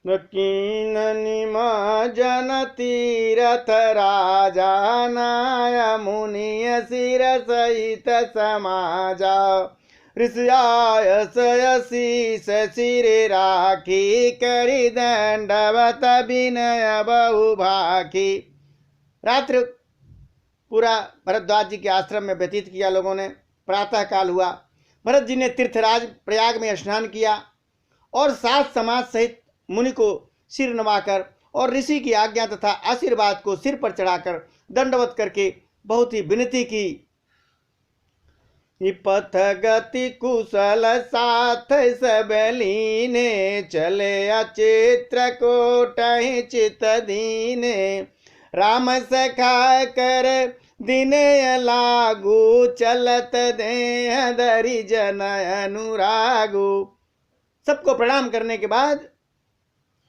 कीननिमा जन तीरथ राजा नाय मुनिय सिर सहित समाजा ऋषियाय शीस सिरे राखी करी दंडवत विनय बहु भाखी। रात्र पूरा भरद्वाज जी के आश्रम में व्यतीत किया लोगों ने। प्रातः काल हुआ, भरत जी ने तीर्थराज प्रयाग में स्नान किया और सात समाज सहित मुनि को सिर नवाकर और ऋषि की आज्ञा तथा आशीर्वाद को सिर पर चढ़ाकर दंडवत करके बहुत ही विनती की। पथ गति कुशल साथ सब लीने चले अचित्र कोटहि चित दीने राम सखा कर दिन लागू चलत देह धरि जन अनुरागु। सबको प्रणाम करने के बाद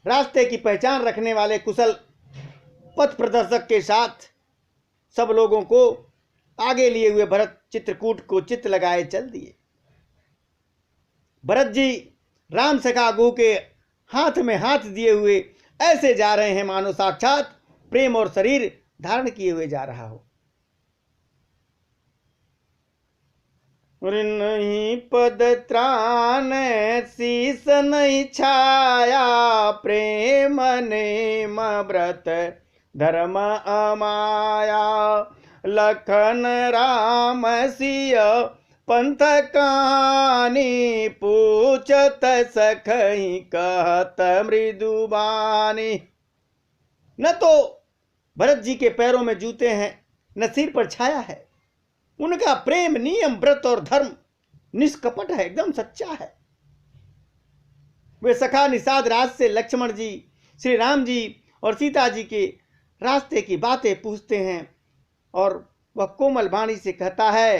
रास्ते की पहचान रखने वाले कुशल पथ प्रदर्शक के साथ सब लोगों को आगे लिए हुए भरत चित्रकूट को चित्त लगाए चल दिए। भरत जी राम सखा गु के हाथ में हाथ दिए हुए ऐसे जा रहे हैं मानो साक्षात प्रेम और शरीर धारण किए हुए जा रहा हो। नहीं पद त्राण शीस नहीं छाया प्रेम नेम व्रत धर्म अमाया लखन राम सिय पंथ कहानी पूछत सखई कहत मृदुबानी। न तो भरत जी के पैरों में जूते हैं न सिर पर छाया है। उनका प्रेम नियम व्रत और धर्म निष्कपट है, एकदम सच्चा है। वे सखा निषाद राज से लक्ष्मण जी, श्री राम जी और सीता जी के रास्ते की बातें पूछते हैं और वह कोमल वाणी से कहता है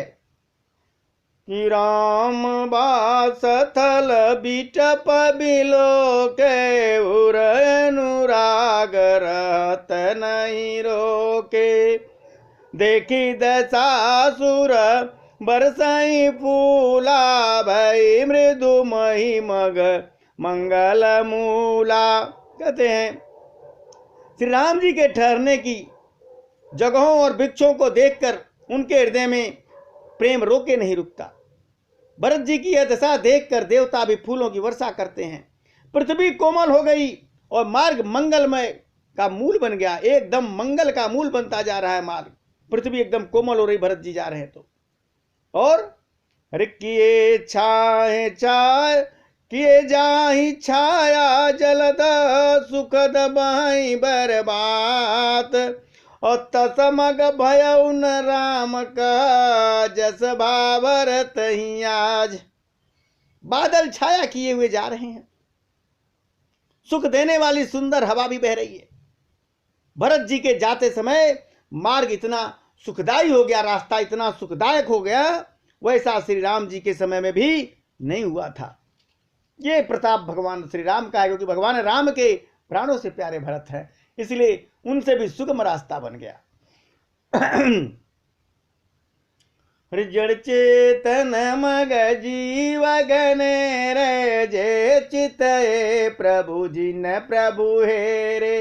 कि राम बास थल बिटप बिलो के उर अनुराग रहत नहीं रोके देखी दशासुर बरसाई फूला भई मृदु मही मग मंगल मूला। कहते हैं श्री राम जी के ठहरने की जगहों और वृक्षों को देखकर उनके हृदय में प्रेम रोके नहीं रुकता। भरत जी की यह दशा देखकर देवता भी फूलों की वर्षा करते हैं। पृथ्वी कोमल हो गई और मार्ग मंगलमय का मूल बन गया। एकदम मंगल का मूल बनता जा रहा है मार्ग। पृथ्वी एकदम कोमल हो रही, भरत जी जा रहे हैं तो। और किए छाए छाए किए जाहि छाया जलद सुखद बहाई बरबात और तसमग भयउ न राम का जस भावरत ही आज। बादल छाया किए हुए जा रहे हैं, सुख देने वाली सुंदर हवा भी बह रही है। भरत जी के जाते समय मार्ग इतना सुखदायी हो गया, रास्ता इतना सुखदायक हो गया, वैसा श्री राम जी के समय में भी नहीं हुआ था। ये प्रताप भगवान श्री राम का है, क्योंकि भगवान राम के प्राणों से प्यारे भरत है, इसलिए उनसे भी सुगम रास्ता बन गया। जड़ चेतन मग जीव गने रे जे चित प्रभु जिन प्रभु हेरे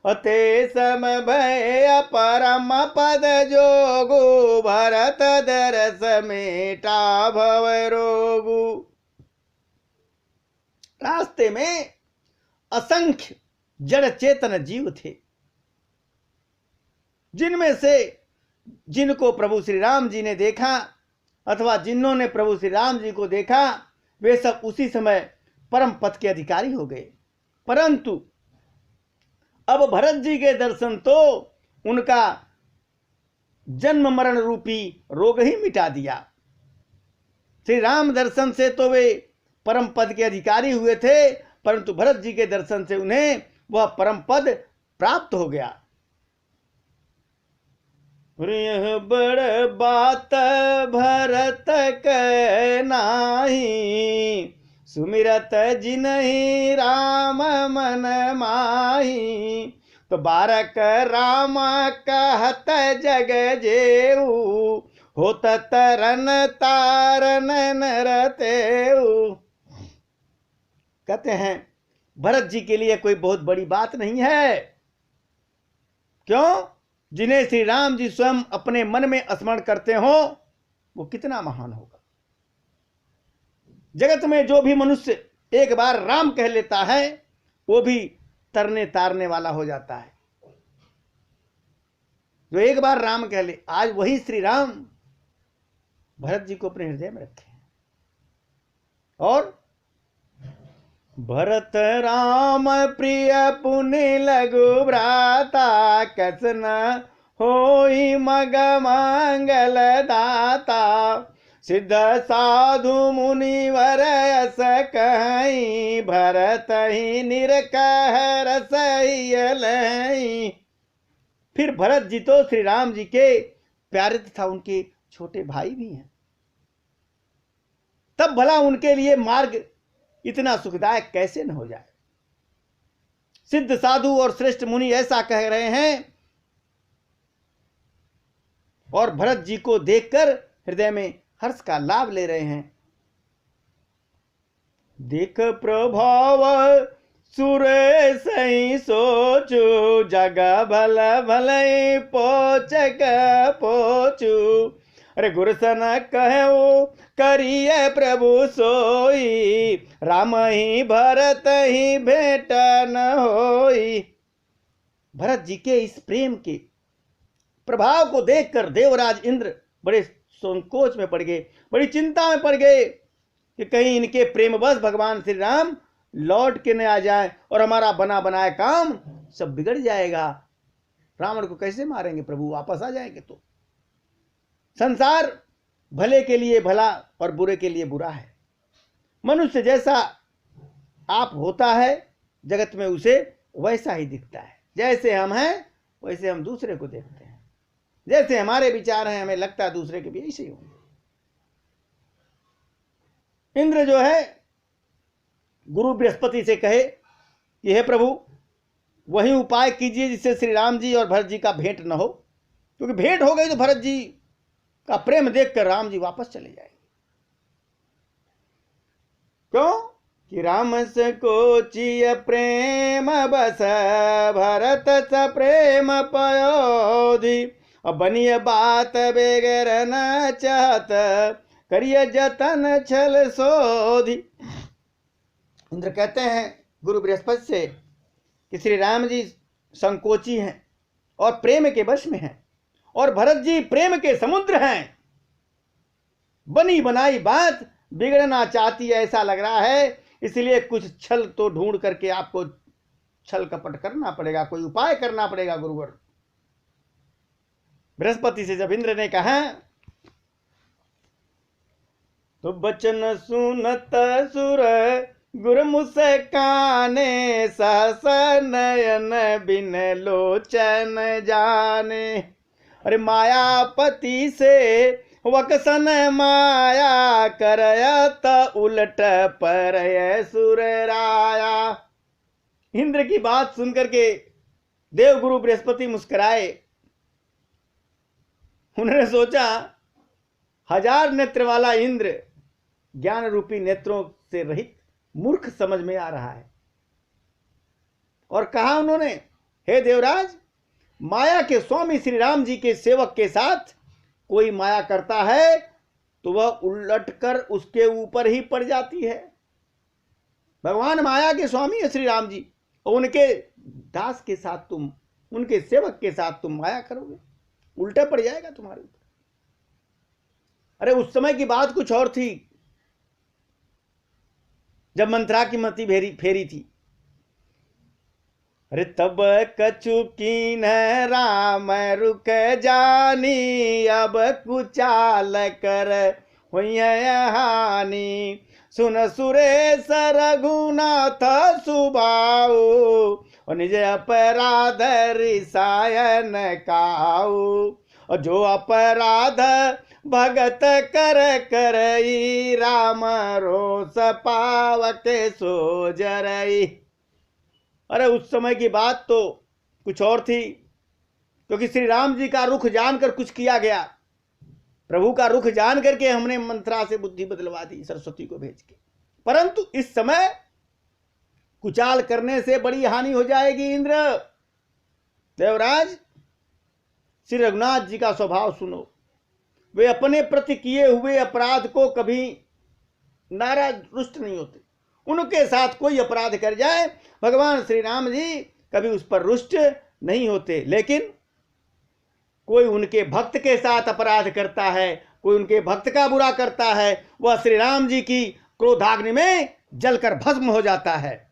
अते सम भय परम पद जोगु भरत दरस मेटा भव रोगु। रास्ते में असंख्य जड़ चेतन जीव थे, जिनमें से जिनको प्रभु श्री राम जी ने देखा अथवा जिन्होंने प्रभु श्री राम जी को देखा वे सब उसी समय परम पद के अधिकारी हो गए। परंतु अब भरत जी के दर्शन तो उनका जन्म मरण रूपी रोग ही मिटा दिया। श्री राम दर्शन से तो वे परम पद के अधिकारी हुए थे, परंतु भरत जी के दर्शन से उन्हें वह परम पद प्राप्त हो गया। यह बड़ बात भरत कह नाही सुमिरत जिनहि राम मन माही तो बारक राम कहत जग जेऊ होत तरन तारन नरतेऊ। कहते हैं भरत जी के लिए कोई बहुत बड़ी बात नहीं है। क्यों? जिन्हें श्री राम जी स्वयं अपने मन में स्मरण करते हो वो कितना महान होगा। जगत में जो भी मनुष्य एक बार राम कह लेता है वो भी तरने तारने वाला हो जाता है। जो एक बार राम कह ले, आज वही श्री राम भरत जी को अपने हृदय में रखे और भरत राम प्रिय पुण्य लघु भ्राता कसन होई मग मंगल दाता सिद्ध साधु मुनिवर यस कहीं भरत ही निरकह रसई। फिर भरत जी तो श्री राम जी के प्यारे तथा उनके छोटे भाई भी हैं, तब भला उनके लिए मार्ग इतना सुखदायक कैसे न हो जाए। सिद्ध साधु और श्रेष्ठ मुनि ऐसा कह रहे हैं और भरत जी को देखकर हृदय में हर्ष का लाभ ले रहे हैं। देख प्रभाव सुरे सही सोचू जग भल भले पोचक पोचू। अरे गुरसन कहो करिए प्रभु सोई राम ही भरत ही भेंट न होई। भरत जी के इस प्रेम के प्रभाव को देखकर देवराज इंद्र बड़े संकोच में पड़ गए, बड़ी चिंता में पड़ गए कि कहीं इनके प्रेमवश भगवान श्री राम लौट के न आ जाए और हमारा बना बनाया काम सब बिगड़ जाएगा। रावण को कैसे मारेंगे प्रभु, वापस आ जाएंगे तो। संसार भले के लिए भला और बुरे के लिए बुरा है। मनुष्य जैसा आप होता है जगत में उसे वैसा ही दिखता है। जैसे हम हैं वैसे हम दूसरे को देखते हैं। जैसे हमारे विचार हैं हमें लगता है दूसरे के भी ऐसे ही होंगे। इंद्र जो है गुरु बृहस्पति से कहे कि हे प्रभु वही उपाय कीजिए जिससे श्री राम जी और भरत जी का भेंट न हो, क्योंकि भेंट हो गई तो भरत जी का प्रेम देखकर राम जी वापस चले जाएंगे। क्यों कि राम से कोचिय प्रेम बस भरत स प्रेम पयोधि। अब बनिए बात बेगर न चाहत करिए जतन छल सोधि। इंद्र कहते हैं गुरु बृहस्पति से कि श्री राम जी संकोची हैं और प्रेम के वश में हैं और भरत जी प्रेम के समुद्र हैं। बनी बनाई बात बिगड़ना चाहती है ऐसा लग रहा है, इसलिए कुछ छल तो ढूंढ करके आपको छल कपट करना पड़ेगा, कोई उपाय करना पड़ेगा गुरुवर। बृहस्पति से जब इंद्र ने कहा तो बचन सुनत सुर गुरमुस्काने सहस नयन बिन लोचन जाने। अरे मायापति से वकसन माया करयत उलट पर सुर राया। इंद्र की बात सुनकर के देवगुरु बृहस्पति मुस्कुराए। उन्होंने सोचा हजार नेत्र वाला इंद्र ज्ञान रूपी नेत्रों से रहित मूर्ख समझ में आ रहा है और कहा उन्होंने, हे देवराज, माया के स्वामी श्री राम जी के सेवक के साथ कोई माया करता है तो वह उलटकर उसके ऊपर ही पड़ जाती है। भगवान माया के स्वामी है श्री राम जी और उनके दास के साथ तुम, उनके सेवक के साथ तुम माया करोगे, उल्टा पड़ जाएगा तुम्हारे ऊपर। अरे उस समय की बात कुछ और थी जब मंत्रा की मति फेरी थी। अरे तब कछु कीन राम रुक जानी अब कुचाल कर हुई हानि। सुन सुरेश रघुनाथ सुभाऊ और निज अपराध रिसायन काऊ। और जो अपराध भगत कर करई राम रोष पावके सो जरई। अरे उस समय की बात तो कुछ और थी, क्योंकि श्री राम जी का रुख जानकर कुछ किया गया। प्रभु का रुख जान करके हमने मंत्रा से बुद्धि बदलवा दी सरस्वती को भेज के। परंतु इस समय कुचाल करने से बड़ी हानि हो जाएगी। इंद्र देवराज, श्री रघुनाथ जी का स्वभाव सुनो। वे अपने प्रति किए हुए अपराध को कभी नाराज रुष्ट नहीं होते। उनके साथ कोई अपराध कर जाए, भगवान श्री राम जी कभी उस पर रुष्ट नहीं होते। लेकिन कोई उनके भक्त के साथ अपराध करता है, कोई उनके भक्त का बुरा करता है, वह श्री राम जी की क्रोधाग्नि में जलकर भस्म हो जाता है।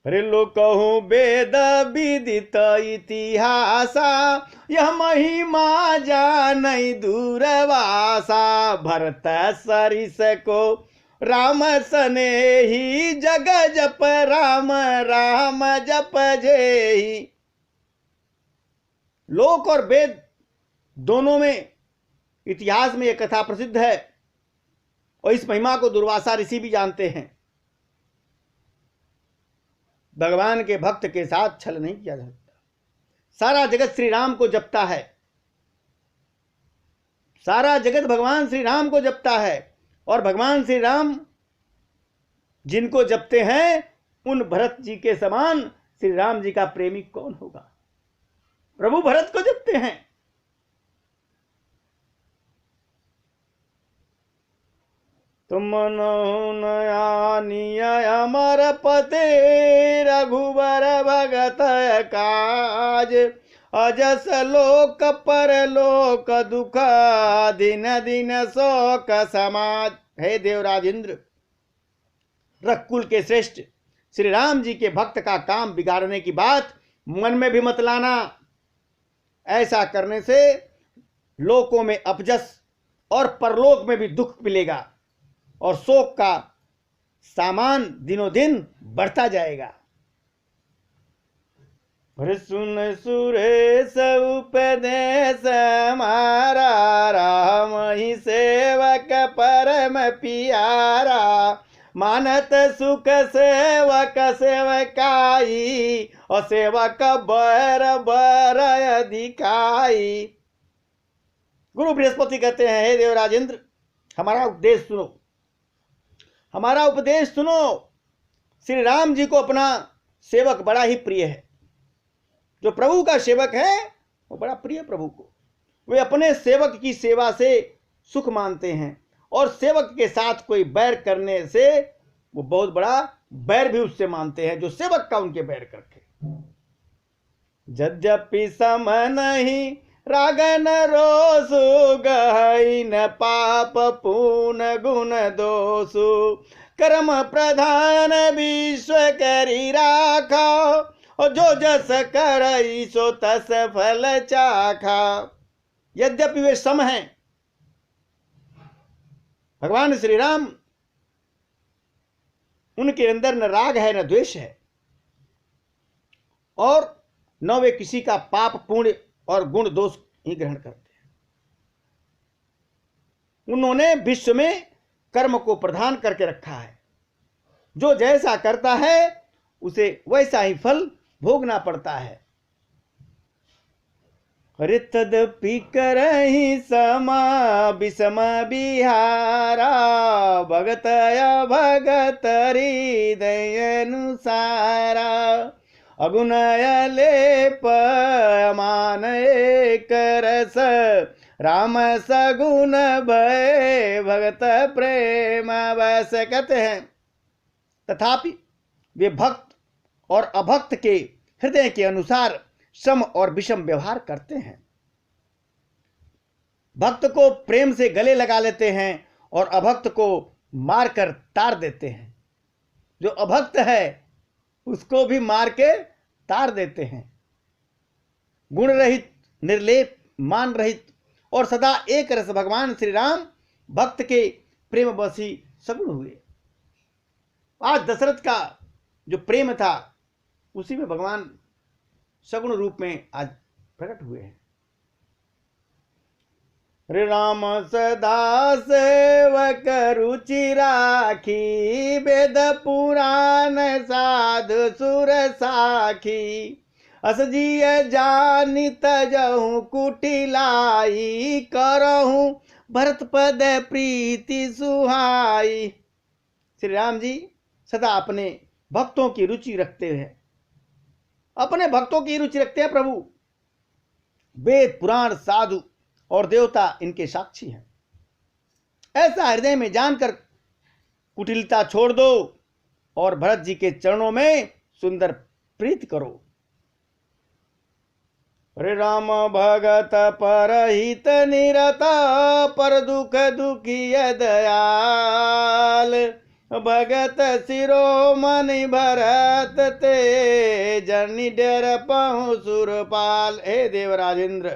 कहूं वेद विदित इतिहासा, यह महिमा जानई दूरवासा। भरत सरिस को राम सनेही, जग जप राम राम जप जेही। लोक और वेद दोनों में, इतिहास में यह कथा प्रसिद्ध है और इस महिमा को दुर्वासा ऋषि भी जानते हैं। भगवान के भक्त के साथ छल नहीं किया जा सकता। सारा जगत श्री राम को जपता है, सारा जगत भगवान श्री राम को जपता है। और भगवान श्री राम जिनको जपते हैं, उन भरत जी के समान श्री राम जी का प्रेमी कौन होगा। प्रभु भरत को जपते हैं। तुम नयानिय अमर पते, रघुवर भगत काज। अजस लोक परलोक दुख, दिन दिन शोक समाज। हे देवराज इंद्र, रघुकुल के श्रेष्ठ श्री राम जी के भक्त का काम बिगाड़ने की बात मन में भी मत लाना। ऐसा करने से लोकों में अपजस और परलोक में भी दुख मिलेगा और शोक का सामान दिनों दिन बढ़ता जाएगा। सुन सुरेश उपदेश हमारा, राम ही सेवक परम पियारा। मानत सुख सेवक सेवकाई, और सेवक बर बर अधिकाई। गुरु बृहस्पति कहते हैं, हे देवराज इंद्र, हमारा उपदेश सुनो, हमारा उपदेश सुनो। श्री राम जी को अपना सेवक बड़ा ही प्रिय है। जो प्रभु का सेवक है वो बड़ा प्रिय प्रभु को। वे अपने सेवक की सेवा से सुख मानते हैं और सेवक के साथ कोई बैर करने से वो बहुत बड़ा बैर भी उससे मानते हैं जो सेवक का उनके बैर करके। यद्यपि सम नहीं रागन रोसु, गहई न पाप पूर्ण गुण दोषु। कर्म प्रधान विश्व करी राखा, और जो जस करई सो तस फल चाखा। यद्यपि वे सम हैं, भगवान श्री राम, उनके अंदर न राग है न द्वेष है, और न वे किसी का पाप पुण्य और गुण दोष ही ग्रहण करते हैं। उन्होंने विश्व में कर्म को प्रधान करके रखा है। जो जैसा करता है उसे वैसा ही फल भोगना पड़ता है। तदपि करहि समा विषम बिहारा, भगत भगत हृदय अनुसारा। अगुनय लेप अमान एक रस, राम सगुन भय भगत प्रेम वैस। कहते हैं, तथापि वे भक्त और अभक्त के हृदय के अनुसार सम और विषम व्यवहार करते हैं। भक्त को प्रेम से गले लगा लेते हैं और अभक्त को मारकर तार देते हैं। जो अभक्त है उसको भी मार के तार देते हैं। गुण रहित, निर्लेप, मान रहित और सदा एक रस भगवान श्री राम भक्त के प्रेम बसी सगुण हुए। आज दशरथ का जो प्रेम था उसी में भगवान सगुण रूप में आज प्रकट हुए हैं। रे राम सदा सेवक रुचि राखी, वेद पुराण साधु सुर साखी। असजिय जानि तजहु कुटिलाई, करहु भरत पद प्रीति सुहाई। श्री राम जी सदा अपने भक्तों की रुचि रखते हैं, अपने भक्तों की रुचि रखते हैं प्रभु। वेद पुराण साधु और देवता इनके साक्षी हैं। ऐसा हृदय में जानकर कुटिलता छोड़ दो और भरत जी के चरणों में सुंदर प्रीत करो। हरे राम भगत परहित निरत, पर दुख दुखी दयाल, भगत शिरोमणि भरत ते, जनि डर पहुँ सुरपाल। हे देवराजेंद्र,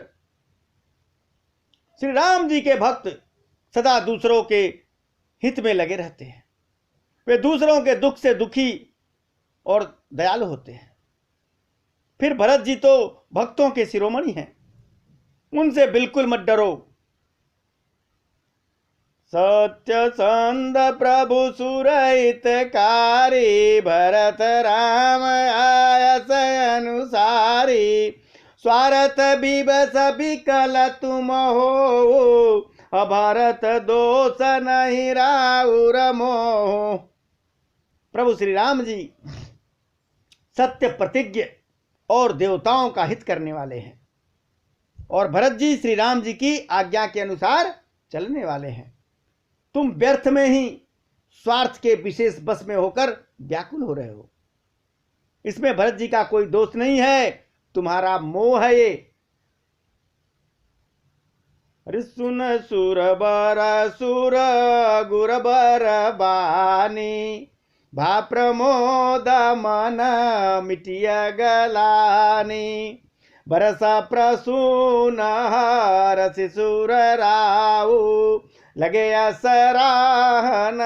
श्री राम जी के भक्त सदा दूसरों के हित में लगे रहते हैं। वे दूसरों के दुख से दुखी और दयालु होते हैं। फिर भरत जी तो भक्तों के शिरोमणि हैं, उनसे बिल्कुल मत डरो। सत्य संद प्रभु सुरहितकारी, भरत राम आयस अनुसारी, स्वार्थ विवश विकल तुम हो, भरत दोष नहीं राउर मोह। प्रभु श्री राम जी सत्य प्रतिज्ञ और देवताओं का हित करने वाले हैं, और भरत जी श्री राम जी की आज्ञा के अनुसार चलने वाले हैं। तुम व्यर्थ में ही स्वार्थ के विशेष बस में होकर व्याकुल हो रहे हो। इसमें भरत जी का कोई दोष नहीं है, तुम्हारा मोह है ये। अरे सुन सुर बर सुर गुर बर बानी, भा प्रमोद मन मिटिया गलानी, बरसा प्रसून हरसि सुर राऊ, लगे असराहन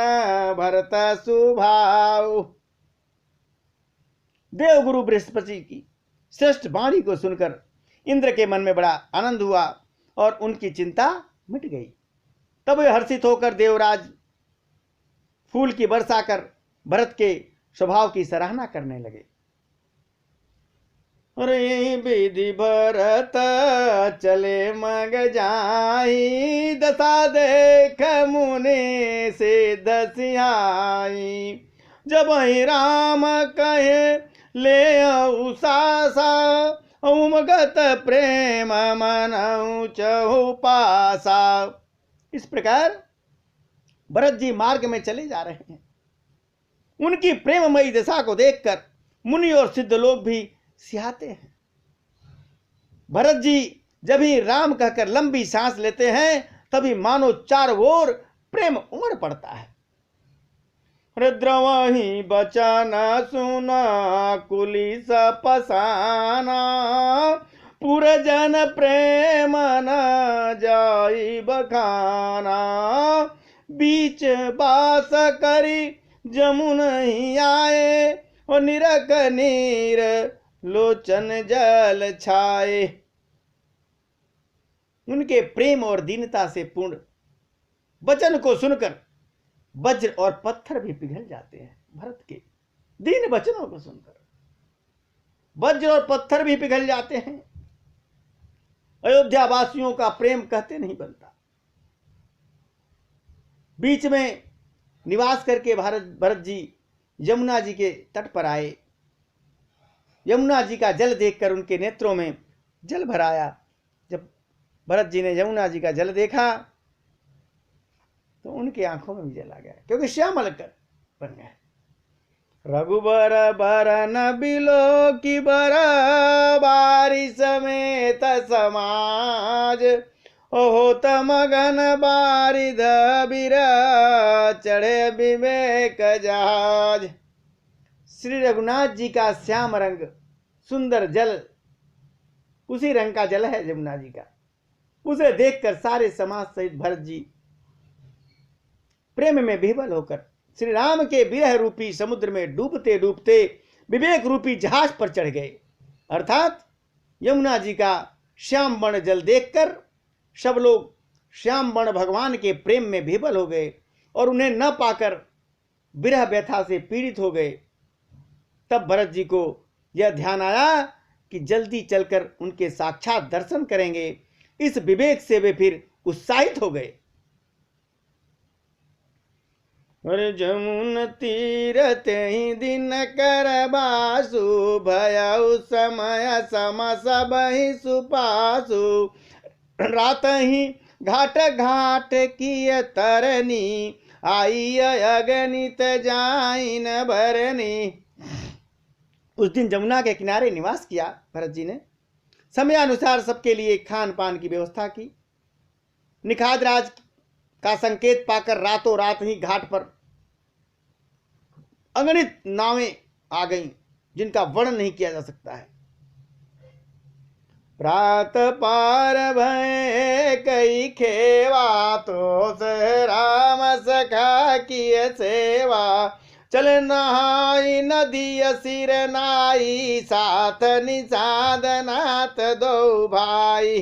भरत सुभाऊ। देवगुरु बृहस्पति की श्रेष्ठ वाणी को सुनकर इंद्र के मन में बड़ा आनंद हुआ और उनकी चिंता मिट गई। तब वे हर्षित होकर देवराज फूल की वर्षा कर भरत के स्वभाव की सराहना करने लगे। अरे विधि भरत चले मग जाई, दशा देख मुनि से दसियाई, जब ही राम कहे ले उसासा, उमगत प्रेम मन चहु पासा। इस प्रकार भरत जी मार्ग में चले जा रहे हैं। उनकी प्रेममयी दशा को देखकर मुनि और सिद्ध लोग भी सिहाते हैं। भरत जी जब ही राम कहकर लंबी सांस लेते हैं, तभी मानो चारों ओर प्रेम उमड़ पड़ता है। रुद्रवही बचन सुना कुली सपसाना, पुरजन प्रेम न जाई बखाना, बीच बास करी जमुन ही आए, और निरक नीर लोचन जल छाए। उनके प्रेम और दीनता से पूर्ण वचन को सुनकर वज्र और पत्थर भी पिघल जाते हैं। भरत के दीन वचनों को सुनकर वज्र और पत्थर भी पिघल जाते हैं। अयोध्या वासियों का प्रेम कहते नहीं बनता। बीच में निवास करके भरत जी यमुना जी के तट पर आए। यमुना जी का जल देखकर उनके नेत्रों में जल भर आया। जब भरत जी ने यमुना जी का जल देखा तो उनकी आंखों में भी जल आ गया, क्योंकि श्यामल कर बन गए। रघुबर बरन बिलो की बर बारी समेत समाज, ओहो तमगन बारिध बिर चढ़े विवेक जहाज। श्री रघुनाथ जी का श्याम रंग सुंदर जल, उसी रंग का जल है यमुना जी का। उसे देखकर सारे समाज सहित भरत जी प्रेम में विह्वल होकर श्री राम के विरह रूपी समुद्र में डूबते डूबते विवेक रूपी जहाज पर चढ़ गए। अर्थात यमुना जी का श्याम वर्ण जल देखकर सब लोग श्याम वर्ण भगवान के प्रेम में विह्वल हो गए और उन्हें न पाकर विरह व्यथा से पीड़ित हो गए। तब भरत जी को यह ध्यान आया कि जल्दी चलकर उनके साक्षात दर्शन करेंगे। इस विवेक से वे फिर उत्साहित हो गए। और जमुन तीरथ ही दिन कर बासु, भयउ समय सम सब ही सुपासु। रात ही घाट घाट किय तरनी, आई अगणित जाइन भरनी। उस दिन जमुना के किनारे निवास किया भरत जी ने। समयानुसार सबके लिए खान पान की व्यवस्था की। निखाद राज का संकेत पाकर रातों रात ही घाट पर अगणित नावें आ गईं, जिनका वर्णन नहीं किया जा सकता है। प्रात पार भय कई खेवा, तो से राम सखा किए सेवा। चल नहाई नदी सिर नाई, साथ निषादनाथ दो भाई।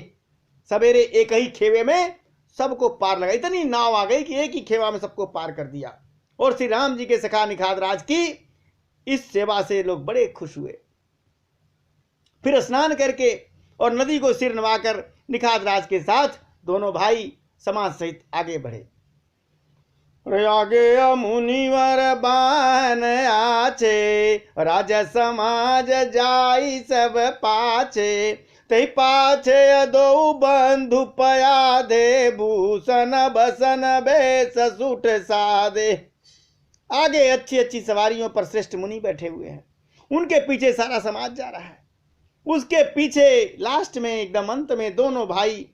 सवेरे एक ही खेवे में सबको पार लगा। इतनी नाव आ गई कि एक ही खेवा में सबको पार कर दिया। और श्री राम जी के सखा निखाद राज की इस सेवा से लोग बड़े खुश हुए। फिर स्नान करके और नदी को सिर नवाकर निखाद राज के साथ दोनों भाई समाज सहित आगे बढ़े। आगे मुनिवर बान आचे, राजा समाज जाई सब पाछे। तै पाछे दो बंधु पया दे, भूषण बसन बेस सूट सादे। आगे अच्छी अच्छी सवारियों पर श्रेष्ठ मुनि बैठे हुए हैं, उनके पीछे सारा समाज जा रहा है। उसके पीछे लास्ट में एकदम अंत में दोनों भाई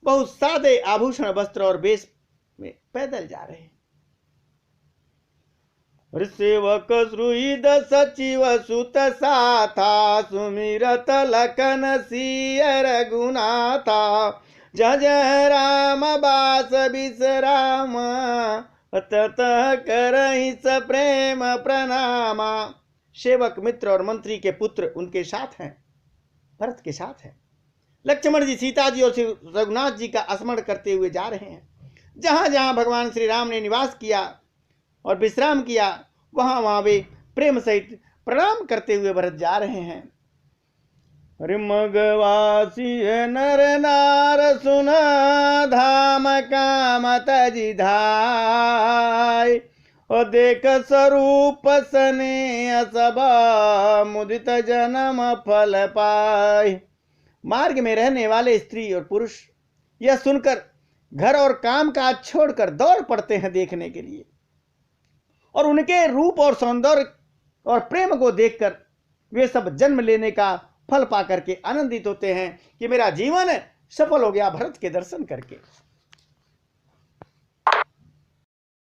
बहुत सादे आभूषण वस्त्र और वेश में पैदल जा रहे हैं। सेवक श्रुद सचिव सुत साथा, सुमिरत लखन सिय रघुनाथा। जय राम बास विश्राम, ततः करहि स प्रेम प्रणामा। सेवक मित्र और मंत्री के पुत्र उनके साथ हैं, भरत के साथ हैं। लक्ष्मण जी, सीता जी और श्री रघुनाथ जी का स्मरण करते हुए जा रहे हैं। जहां जहां भगवान श्री राम ने निवास किया और विश्राम किया, वहां वहां वे प्रेम सहित प्रणाम करते हुए भरत जा रहे हैं। मगवासी नर नार सुन, धाम काम तजि धाय। और देख स्वरूप सने सब, मुदित जन्म फल पाए। मार्ग में रहने वाले स्त्री और पुरुष यह सुनकर घर और काम काज छोड़कर दौड़ पड़ते हैं देखने के लिए। और उनके रूप और सौंदर्य और प्रेम को देखकर वे सब जन्म लेने का फल पाकर के आनंदित होते हैं कि मेरा जीवन सफल हो गया भरत के दर्शन करके।